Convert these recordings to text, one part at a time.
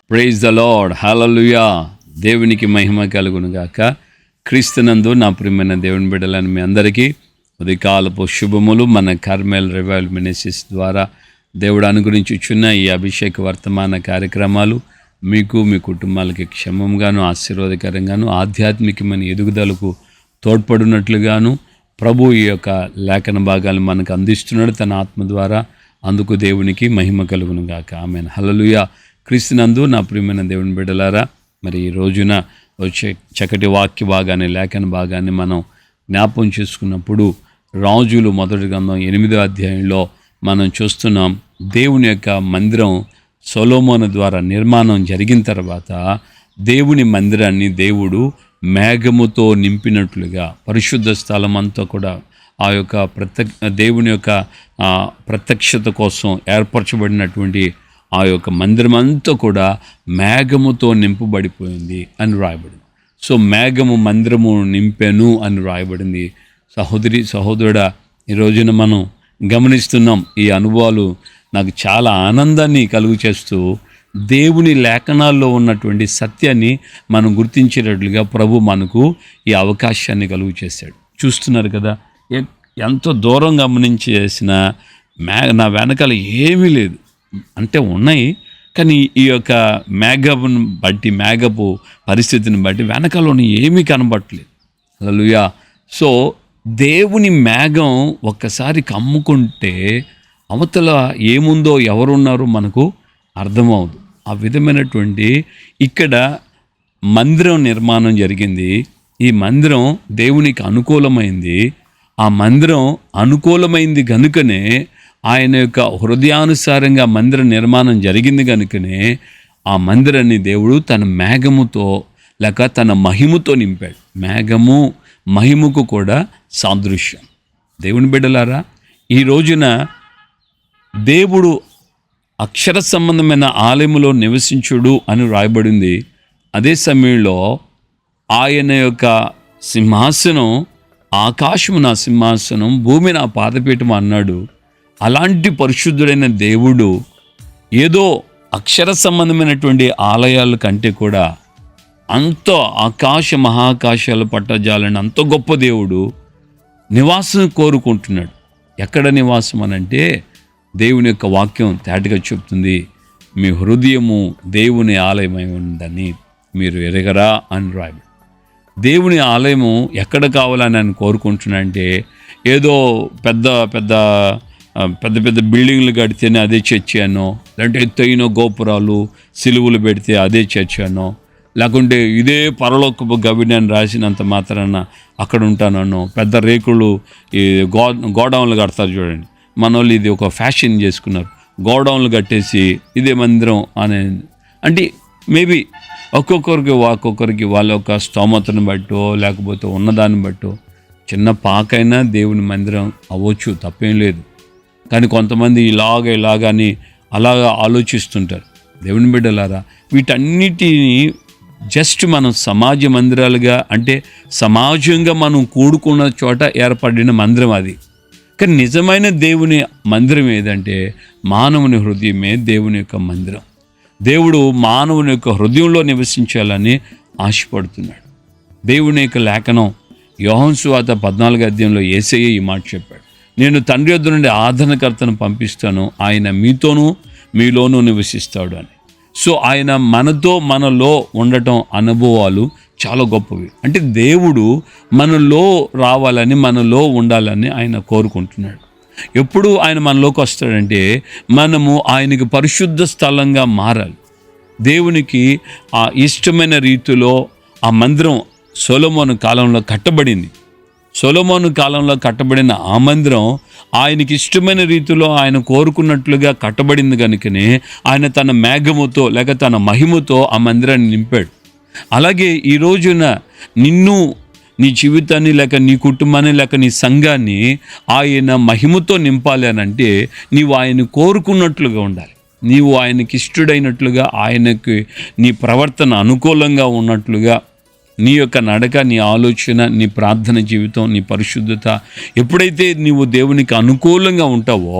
Praise the lord, హల్లెలూయా. దేవునికి మహిమ కలుగును గాక. క్రీస్తునందు నా ప్రియమైన దేవుని బిడ్డలని మీ అందరికీ ఉదయకాలపు శుభములు. మన కార్మెల్ రివైవల్ మినిస్ట్రీస్ ద్వారా దేవుడు అనుగ్రహించుచున్న ఈ అభిషేక వర్తమాన కార్యక్రమాలు మీకు మీ కుటుంబాలకి క్షేమంగాను ఆశీర్వాదకరంగాను ఆధ్యాత్మికమైన ఎదుగుదలకు తోడ్పడినట్లుగాను ప్రభు ఈ యొక్క లేఖన భాగాలు మనకు అందిస్తున్నాడు తన ఆత్మ ద్వారా. అందుకు దేవునికి మహిమ కలుగును గాక. ఆమేన్. హల్లెలూయా. క్రీస్తునందు నా ప్రియమైన దేవుని బిడ్డలారా, మరి ఈ రోజున వచ్చే చక్కటి వాక్య భాగాన్ని లేఖన భాగాన్ని మనం జ్ఞాపం చేసుకున్నప్పుడు రాజులు మొదటి గ్రంథం 8వ అధ్యాయంలో మనం చూస్తున్నాం. దేవుని యొక్క మందిరం సొలొమోను ద్వారా నిర్మాణం జరిగిన తర్వాత దేవుని మందిరాన్ని దేవుడు మేఘముతో నింపినట్లుగా పరిశుద్ధ స్థలం అంతా కూడా ఆ యొక్క దేవుని యొక్క ప్రత్యక్షత కోసం ఏర్పరచబడినటువంటి ఆ యొక్క మందిరం అంతా కూడా మేఘముతో నింపబడిపోయింది అని రాయబడింది. సో మేఘము మందిరము నింపెను అని రాయబడింది. సహోదరుడా, ఈ రోజున మనం గమనిస్తున్నాం. ఈ అనుభవాలు నాకు చాలా ఆనందాన్ని కలుగు చేస్తూ దేవుని లేఖనాల్లో ఉన్నటువంటి సత్యాన్ని మనం గుర్తించేటట్లుగా ప్రభు మనకు ఈ అవకాశాన్ని కలుగు చేశాడు. చూస్తున్నారు కదా, ఎంతో దూరం గమనించి చేసిన నా వెనకాల ఏమీ లేదు అంటే ఉన్నాయి, కానీ ఈ యొక్క మేఘపును బట్టి మేఘపు పరిస్థితిని బట్టి వెనకాల ఏమీ కనబట్టలేదు. హల్లెలూయా. సో దేవుని మేఘం ఒక్కసారి కమ్ముకుంటే అవతల ఏముందో ఎవరున్నారో మనకు అర్థమవుదు. ఆ విధమైనటువంటి ఇక్కడ మందిరం నిర్మాణం జరిగింది. ఈ మందిరం దేవునికి అనుకూలమైంది. ఆ మందిరం అనుకూలమైంది కనుకనే ఆయన యొక్క హృదయానుసారంగా మందిర నిర్మాణం జరిగింది కనుకనే ఆ మందిరాన్ని దేవుడు తన మేఘముతో లేక తన మహిమతో నింపాడు. మేఘము మహిమకు కూడా సాదృశ్యం. దేవుని బిడ్డలారా, ఈ రోజున దేవుడు అక్షర సంబంధమైన ఆలయములో నివసించుడు అని రాయబడింది. అదే సమయంలో ఆయన యొక్క సింహాసనం ఆకాశము నా సింహాసనం, భూమి నా పాదపీఠం అన్నాడు. అలాంటి పరిశుద్ధుడైన దేవుడు ఏదో అక్షర సంబంధమైనటువంటి ఆలయాల కంటే కూడా అంత ఆకాశ మహాకాశాలు పట్టజాలని అంత గొప్ప దేవుడు నివాసం కోరుకుంటున్నాడు. ఎక్కడ నివాసం అనంటే దేవుని యొక్క వాక్యం తేటగా చెప్తుంది, మీ హృదయము దేవుని ఆలయమై ఉందని మీరు ఎరగరా అని రాయబడి. దేవుని ఆలయము ఎక్కడ కావాలని ఆయన కోరుకుంటున్నాడంటే ఏదో పెద్ద పెద్ద పెద్ద పెద్ద బిల్డింగ్లు కడితేనే అదే చర్చి అనో, లేదంటే ఎత్తైన గోపురాలు సిలువులు పెడితే అదే చర్చి అనో, లేకుంటే ఇదే పరలోకపు గవిని అని రాసినంత మాత్రాన అక్కడ ఉంటానో, పెద్ద రేకులు ఈ గోడౌన్లు కడతారు చూడండి. మన వాళ్ళు ఇది ఒక ఫ్యాషన్ చేసుకున్నారు, గోడౌన్లు కట్టేసి ఇదే మందిరం అనే. అంటే మేబీ ఒక్కొక్కరికి వాళ్ళ యొక్క స్తోమతను బట్టో లేకపోతే ఉన్నదాన్ని బట్టో చిన్న పాకైనా దేవుని మందిరం అవ్వచ్చు, తప్పేం లేదు. కానీ కొంతమంది ఇలాగని అలాగా ఆలోచిస్తుంటారు. దేవుని బిడ్డలారా, వీటన్నిటిని జస్ట్ మనం సమాజ మందిరాలుగా అంటే సమాజంగా మనం కూడుకున్న చోట ఏర్పడిన మందిరం అది. కానీ నిజమైన దేవుని మందిరం ఏదంటే మానవుని హృదయమే దేవుని యొక్క మందిరం. దేవుడు మానవుని యొక్క హృదయంలో నివసించాలని ఆశపడుతున్నాడు. దేవుని యొక్క లేఖనం యోహాను సువార్త 14వ అధ్యాయంలో యేసయ్య ఈ మాట చెప్పాడు, నేను తండ్రి యొద్ద నుండి ఆదరణకర్తను పంపిస్తాను, ఆయన మీతోనూ మీలోనూ నివసిస్తాడు అని. సో ఆయన మనలో ఉండటం అనుభవాలు చాలా గొప్పవి. అంటే దేవుడు మనలో రావాలని మనలో ఉండాలని ఆయన కోరుకుంటున్నాడు. ఎప్పుడు ఆయన మనలోకి వస్తాడంటే మనము ఆయనకి పరిశుద్ధ స్థలంగా మారాలి. దేవునికి ఆ ఇష్టమైన రీతిలో ఆ మందిరం సొలొమోను కాలంలో కట్టబడింది. సొలొమోను కాలంలో కట్టబడిన ఆ మందిరం ఆయనకి ఇష్టమైన రీతిలో ఆయన కోరుకున్నట్లుగా కట్టబడింది కనుకనే ఆయన తన మేఘముతో లేక తన మహిమతో ఆ మందిరాన్ని నింపాడు. అలాగే ఈ రోజున నిన్ను, నీ జీవితాన్ని లేక నీ కుటుంబాన్ని లేక నీ సంఘాన్ని ఆయన మహిమతో నింపాలి అని అంటే నీవు ఆయన కోరుకున్నట్లుగా ఉండాలి. నీవు ఆయనకి ఇష్టడైనట్లుగా, ఆయనకి నీ ప్రవర్తన అనుకూలంగా ఉన్నట్లుగా నీ యొక్క నడక, నీ ఆలోచన, నీ ప్రార్థన జీవితం, నీ పరిశుద్ధత ఎప్పుడైతే నీవు దేవునికి అనుకూలంగా ఉంటావో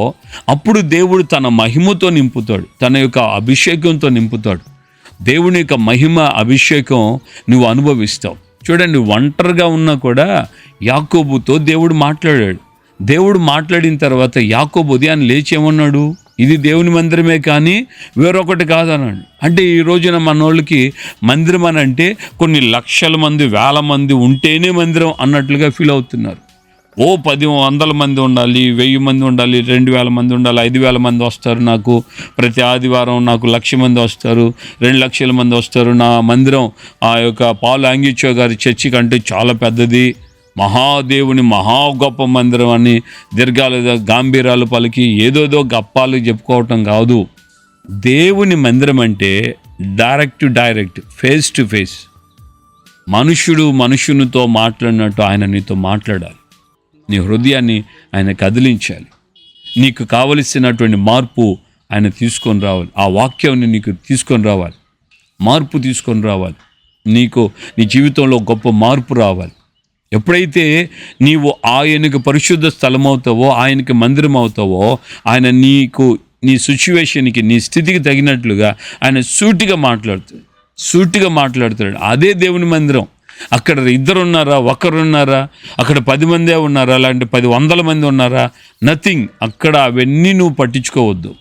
అప్పుడు దేవుడు తన మహిమతో నింపుతాడు, తన యొక్క అభిషేకంతో నింపుతాడు. దేవుని యొక్క మహిమ అభిషేకం నువ్వు అనుభవిస్తావు. చూడండి, ఒంటరిగా ఉన్నా కూడా యాకోబుతో దేవుడు మాట్లాడాడు. దేవుడు మాట్లాడిన తర్వాత యాకోబు ఉదయాన్ని లేచి ఏమన్నాడు? ఇది దేవుని మందిరమే కానీ వేరొకటి కాదన్నాడు. అంటే ఈ రోజున మనోళ్ళకి మందిరం అని అంటే కొన్ని లక్షల మంది, వేల మంది ఉంటేనే మందిరం అన్నట్లుగా ఫీల్ అవుతున్నారు. 100 మంది ఉండాలి, 1000 మంది ఉండాలి, 2000 మంది ఉండాలి, 5000 మంది వస్తారు, నాకు ప్రతి ఆదివారం నాకు 1,00,000 మంది వస్తారు, 2,00,000 మంది వస్తారు, నా మందిరం ఆ యొక్క పాల్ యాంగిచో గారి చర్చి కంటే చాలా పెద్దది, మహాదేవుని మహా గొప్ప మందిరం అని దీర్ఘాలు గాంభీరాలు పలికి ఏదోదో గప్పాలు చెప్పుకోవటం కాదు. దేవుని మందిరం అంటే డైరెక్ట్ ఫేస్ టు ఫేస్, మనుషుడు మనుషునితో మాట్లాడినట్టు ఆయన నీతో మాట్లాడాలి. నీ హృదయాన్ని ఆయన కదిలించాలి. నీకు కావలసినటువంటి మార్పు ఆయన తీసుకొని రావాలి. ఆ వాక్యాన్ని నీకు తీసుకొని రావాలి, మార్పు తీసుకొని రావాలి. నీ జీవితంలో గొప్ప మార్పు రావాలి. ఎప్పుడైతే నీవు ఆయనకు పరిశుద్ధ స్థలం అవుతావో, ఆయనకి మందిరం అవుతావో, ఆయన నీ సిచ్యువేషన్కి, నీ స్థితికి తగినట్లుగా ఆయన సూటిగా మాట్లాడుతాడు. అదే దేవుని మందిరం. అక్కడ 2 ఉన్నారా, 1 ఉన్నారా, అక్కడ 10 మందే ఉన్నారా, లేదంటే 100 మంది ఉన్నారా, నథింగ్. అక్కడ అవన్నీ నువ్వు పట్టించుకోవద్దు.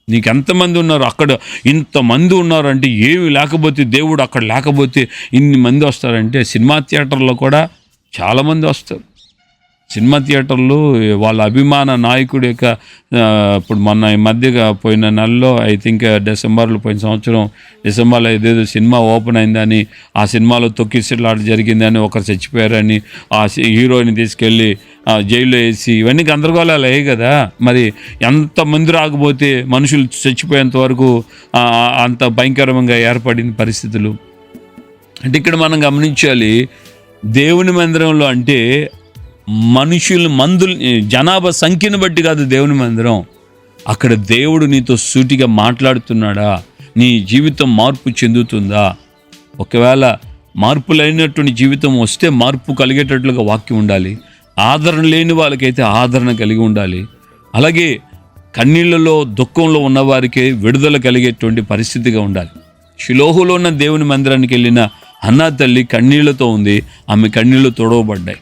నీకు ఎంతమంది ఉన్నారు, అక్కడ ఇంతమంది ఉన్నారు అంటే ఏమి లేకపోతే, దేవుడు అక్కడ లేకపోతే ఇన్ని మంది వస్తారంటే, సినిమా థియేటర్లో కూడా చాలామంది వస్తారు. సినిమా థియేటర్లు వాళ్ళ అభిమాన నాయకుడి యొక్క ఇప్పుడు మొన్న ఈ మధ్యగా పోయిన నెలలో, ఐ థింక్ డిసెంబర్లో, పోయిన సంవత్సరం డిసెంబర్లో ఏదేదో సినిమా ఓపెన్ అయిందని, ఆ సినిమాలో తొక్కిసలాట జరిగిందని, ఒకరు చచ్చిపోయారని, ఆ హీరోని తీసుకెళ్ళి జైల్లో వేసి, ఇవన్నీ గందరగోళాలు అయ్యాయి కదా. మరి ఎంతమంది రాకపోతే మనుషులు చచ్చిపోయేంత వరకు అంత భయంకరంగా ఏర్పడిన పరిస్థితులు. అంటే ఇక్కడ మనం గమనించాలి, దేవుని మందిరంలో అంటే జనాభా సంఖ్యను బట్టి కాదు దేవుని మందిరం. అక్కడ దేవుడు నీతో సూటిగా మాట్లాడుతున్నాడా? నీ జీవితం మార్పు చెందుతుందా? ఒకవేళ మార్పు లేనటువంటి జీవితం వస్తే మార్పు కలిగేటట్లుగా వాక్యం ఉండాలి. ఆదరణ లేని వాళ్ళకైతే ఆదరణ కలిగి ఉండాలి. అలాగే కన్నీళ్లలో దుఃఖంలో ఉన్నవారికి విడుదల కలిగేటువంటి పరిస్థితిగా ఉండాలి. షిలోహులో ఉన్న దేవుని మందిరానికి వెళ్ళిన హన్నా తల్లి కన్నీళ్లతో ఉంది. ఆమె కన్నీళ్లు తొడవబడ్డాయి.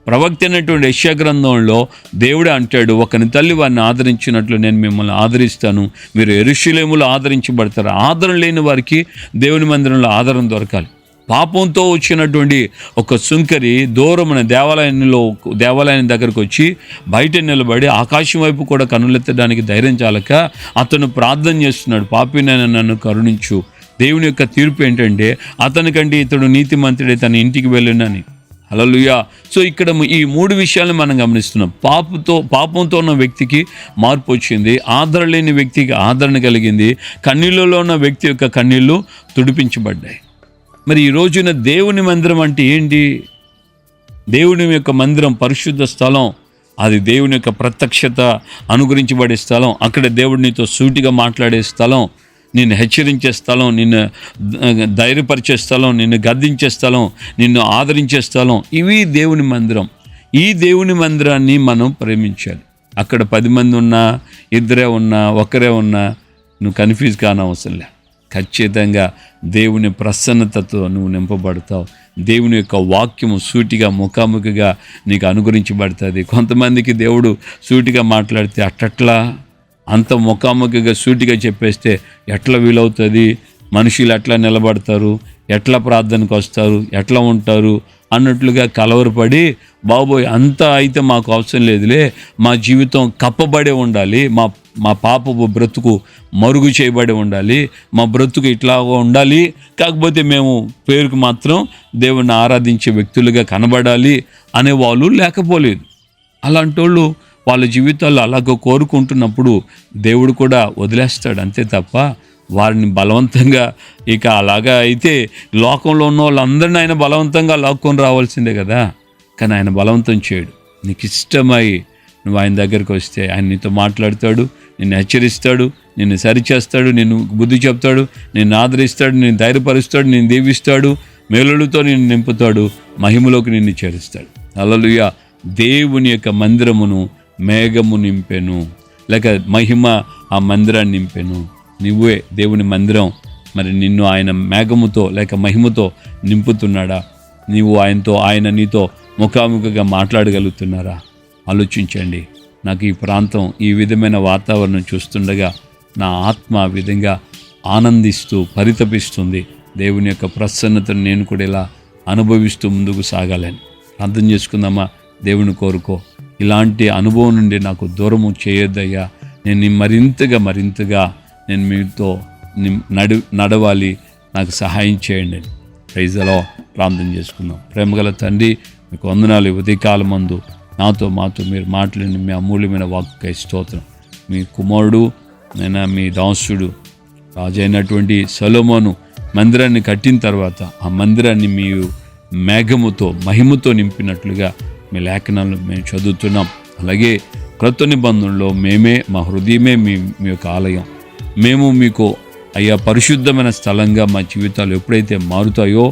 ప్రవక్త అయినటువంటి యెషయా గ్రంథంలో దేవుడే అంటాడు, ఒకని తల్లి వారిని ఆదరించినట్లు నేను మిమ్మల్ని ఆదరిస్తాను, మీరు యెరూషలేములో ఆదరించబడతారు. ఆదరణ లేని వారికి దేవుని మందిరంలో ఆదరణ దొరకాలి. పాపంతో వచ్చినటువంటి ఒక సుంకరి దూరమైన దేవాలయం దగ్గరకు వచ్చి బయట నిలబడి ఆకాశం వైపు కూడా కన్నులెత్తడానికి ధైర్యం చాలక అతను ప్రార్థన చేస్తున్నాడు, పాపినైనా నన్ను కరుణించు. దేవుని యొక్క తీర్పు ఏంటంటే, అతనికంటే ఇతడు నీతిమంతుడే, తన ఇంటికి వెళ్ళునని. హల్లెలూయా. సో ఇక్కడ ఈ 3 విషయాలను మనం గమనిస్తున్నాం. పాపంతో ఉన్న వ్యక్తికి మార్పు వచ్చింది, ఆదరణ లేని వ్యక్తికి ఆదరణ కలిగింది, కన్నీళ్ళలో ఉన్న వ్యక్తి యొక్క కన్నీళ్ళు తుడిపించబడ్డాయి. మరి ఈ రోజున దేవుని మందిరం అంటే ఏంటి? దేవుని యొక్క మందిరం పరిశుద్ధ స్థలం, అది దేవుని యొక్క ప్రత్యక్షత అనుగ్రహించబడే స్థలం. అక్కడ దేవుడు నీతో సూటిగా మాట్లాడే స్థలం, నిన్ను హెచ్చరించే స్థలం, నిన్ను ధైర్యపరిచే స్థలం, నిన్ను గద్దించే స్థలం, నిన్ను ఆదరించే స్థలం. ఇవి దేవుని మందిరం. ఈ దేవుని మందిరాన్ని మనం ప్రేమించాలి. అక్కడ 10 మంది ఉన్నా, 2 ఉన్నా, 1 ఉన్నా నువ్వు కన్ఫ్యూజ్ కానవసరం లే. ఖచ్చితంగా దేవుని ప్రసన్నతతో నువ్వు నింపబడతావు. దేవుని యొక్క వాక్యము సూటిగా ముఖాముఖిగా నీకు అనుగ్రహించబడుతుంది. కొంతమందికి దేవుడు సూటిగా మాట్లాడితే అట్టట్లా అంత ముఖాముఖిగా సూటిగా చెప్పేస్తే ఎట్లా వీలవుతుంది? మనుషులు ఎట్లా నిలబడతారు, ఎట్లా ప్రార్థనకు వస్తారు, ఎట్లా ఉంటారు అన్నట్లుగా కలవరపడి, బాబోయ్ అంతా అయితే మాకు అవసరం లేదులే, మా జీవితం కప్పబడే ఉండాలి, మా పాపపు బ్రతుకు మరుగు చేయబడి ఉండాలి, మా బ్రతుకు ఇట్లా ఉండాలి, కాకపోతే మేము పేరుకు మాత్రం దేవుణ్ణి ఆరాధించే వ్యక్తులుగా కనబడాలి అనేవాళ్ళు లేకపోలేదు. అలాంటి వాళ్ళు వాళ్ళ జీవితాల్లో అలాగ కోరుకుంటున్నప్పుడు దేవుడు కూడా వదిలేస్తాడు, అంతే తప్ప వారిని బలవంతంగా, ఇక అలాగా అయితే లోకంలో ఉన్న వాళ్ళందరినీ ఆయన బలవంతంగా లాక్కొని రావాల్సిందే కదా. కానీ ఆయన బలవంతం చేయడు. నీకు ఇష్టమై నువ్వు ఆయన దగ్గరికి వస్తే ఆయన నీతో మాట్లాడతాడు, నిన్ను హెచ్చరిస్తాడు, నిన్ను సరిచేస్తాడు, నిన్ను బుద్ధి చెప్తాడు, నిన్ను ఆదరిస్తాడు, నిన్ను ధైర్యపరుస్తాడు, నిన్ను దీవిస్తాడు, మేలులతో నిన్ను నింపుతాడు, మహిమలోకి నిన్ను చేరుస్తాడు. హల్లెలూయా. దేవుని యొక్క మందిరమును మేఘము నింపెను, లేక మహిమ ఆ మందిరాన్ని నింపెను. నువ్వే దేవుని మందిరం, మరి నిన్ను ఆయన మేఘముతో లేక మహిమతో నింపుతున్నాడా? ఆయన నీతో ముఖాముఖిగా మాట్లాడగలుగుతున్నారా? ఆలోచించండి. నాకు ఈ ప్రాంతం, ఈ విధమైన వాతావరణం చూస్తుండగా నా ఆత్మ ఆ విధంగా ఆనందిస్తూ పరితపిస్తుంది. దేవుని యొక్క ప్రసన్నతను నేను కూడా ఇలా అనుభవిస్తూ ముందుకు సాగాలని అర్థం చేసుకుందామా? దేవుని కోరుకో. ఇలాంటి అనుభవం నుండి నాకు దూరము చేయొద్దయ్యా. నేను మరింతగా నేను మీతో నడవాలి, నాకు సహాయం చేయండి అని ప్రైజ్ ది లార్డ్ ప్రార్థన చేసుకుందాం. ప్రేమగల తండ్రి, మీకు వందనాలు. ఉదయకాలం మందు నాతో మాతో మీరు మాట్లాడిన మీ అమూల్యమైన వాక్కుకై స్తోత్రం. మీ కుమారుడు నైనా మీ దాసుడు రాజైనటువంటి సొలొమోను మందిరాన్ని కట్టిన తర్వాత ఆ మందిరాన్ని మీరు మేఘముతో మహిమతో నింపినట్లుగా మీ లేఖనాలను మేము చదువుతున్నాం. అలాగే క్రొత్త నిబంధనలో మా హృదయమే మీ యొక్క ఆలయం. మేము మీకు అయ్యా పరిశుద్ధమైన స్థలంగా మా జీవితాలు ఎప్పుడైతే మారుతాయో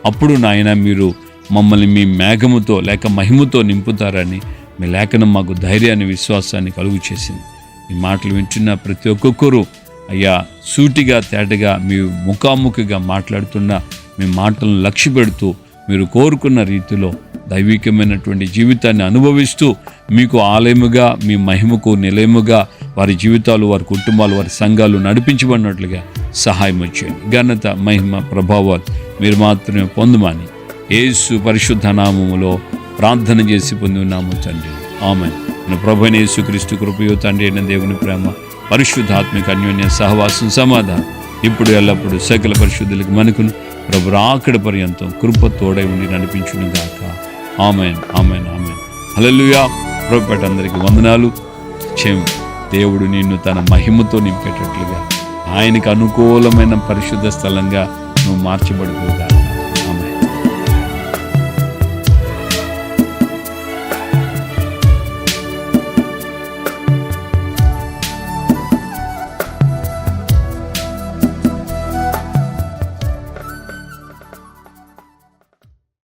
అప్పుడు నాయన మీరు మమ్మల్ని మీ మేఘముతో లేక మహిమతో నింపుతారని మీ లేఖనం మాకు ధైర్యాన్ని, విశ్వాసాన్ని కలుగు చేసింది. ఈ మాటలు వింటున్న ప్రతి ఒక్కొక్కరు అయ్యా సూటిగా తేటగా మీ ముఖాముఖిగా మాట్లాడుతున్న మీ మాటలను లక్ష్య పెడుతూ మీరు కోరుకున్న రీతిలో దైవికమైనటువంటి జీవితాన్ని అనుభవిస్తూ మీకు ఆలయముగా, మీ మహిమకు నిలయముగా వారి జీవితాలు, వారి కుటుంబాలు, వారి సంఘాలు నడిపించబడినట్లుగా సహాయం వచ్చేయండి. ఘనత, మహిమ, ప్రభావాలు మీరు మాత్రమే పొందుమని యేసు పరిశుద్ధ నామములో ప్రార్థన చేసి పొంది ఉన్నాము తండ్రి. ఆమేన్. మన ప్రభువైన యేసుక్రీస్తు కృపయు తండ్రి అయిన దేవుని ప్రేమ, పరిశుద్ధాత్మిక అన్యోన్య సహవాసం, సమాధానం ఇప్పుడు ఎల్లప్పుడు సకల పరిశుద్ధులకు మనకును ప్రభు రాకడ పర్యంతం కృప తోడై ఉండి నడిపించును గాక. ఆమేన్, ఆమేన్, ఆమేన్. హల్లెలూయా. ప్రభుపేట అందరికీ వందనాలు. దేవుడు నిన్ను తన మహిమతో నింపేటట్లుగా ఆయనకు అనుకూలమైన పరిశుద్ధ స్థలంగా నువ్వు మార్చబడిపోగా.